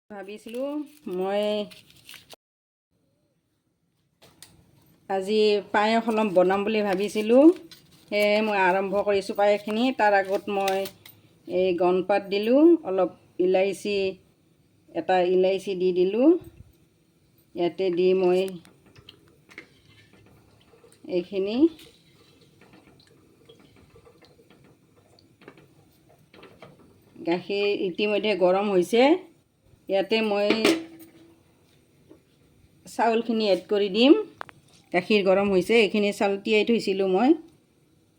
ভাবিছিলোঁ মই আজি পায়স অলপ বনাম বুলি ভাবিছিলোঁ। সেয়ে মই আৰম্ভ কৰিছোঁ পায়সখিনি। তাৰ আগত মই এই গণপাত দিলোঁ, অলপ এটা ইলাইচি দি দিলোঁ। ইয়াতে দি মই এইখিনি গাখীৰ ইতিমধ্যে গৰম হৈছে। ইয়াতে মই চাউলখিনি এড কৰি দিম। গাখীৰ গৰম হৈছে, এইখিনি চাউল তিয়াই থৈছিলোঁ মই।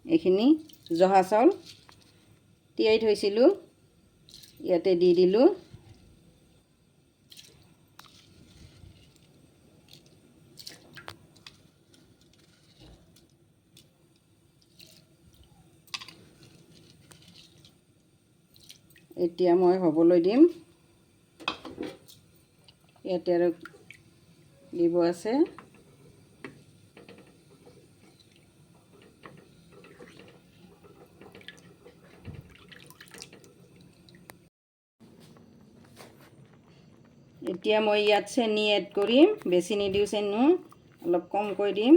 এইখিনি জহা চাউল তিয়াই থৈছিলোঁ, ইয়াতে দি দিলোঁ। এতিয়া মই হ'বলৈ দিম। ইয়াতে আৰু দিব আছে। এতিয়া মই ইয়াত চেনি এড কৰিম। বেছি নিদিওঁ চেনি, অলপ কমকৈ দিম।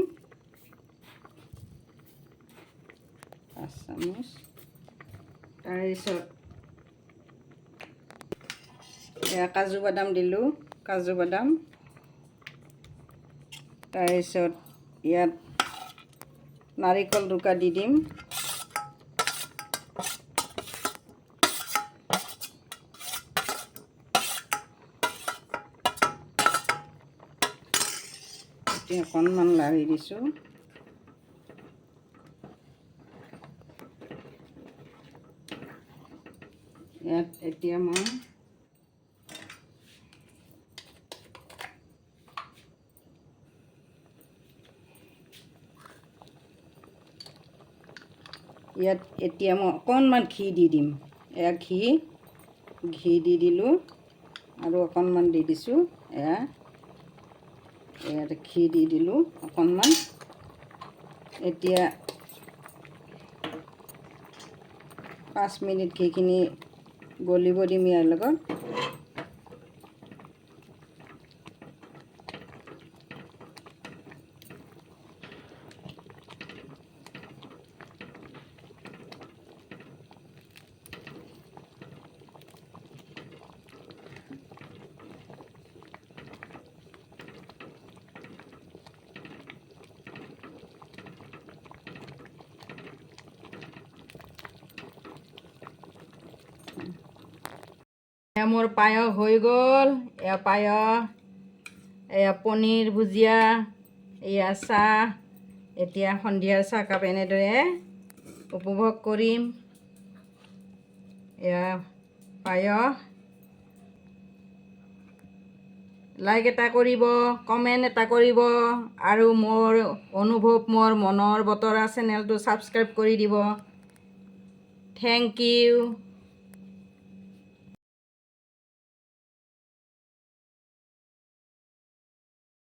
5 চামুচ। তাৰপিছত কাজু বাদাম দিলোঁ, কাজু বাদাম। তাৰপিছত ইয়াত নাৰিকল ৰুকা দি দিম। এতিয়া অকণমান লাৰি দিছোঁ। ইয়াত এতিয়া মই অকণমান ঘি দি দিম। এয়া ঘি দি দিলোঁ আৰু অকণমান দি দিছোঁ। ইয়াতে ঘি দি দিলোঁ অকণমান। এতিয়া 5 মিনিট ঘিখিনি গলিব দিম ইয়াৰ লগত। মোৰ পায়স হৈ গ'ল। এয়া পায়স, এয়া পনীৰ ভুজিয়া, এয়া চাহ। এতিয়া সন্ধিয়াৰ চাহকাপ এনেদৰে উপভোগ কৰিম। এয়া পায়স। লাইক এটা কৰিব, কমেণ্ট এটা কৰিব আৰু মোৰ মনৰ বতৰা চেনেলটো ছাবস্ক্ৰাইব কৰি দিব। Thank U.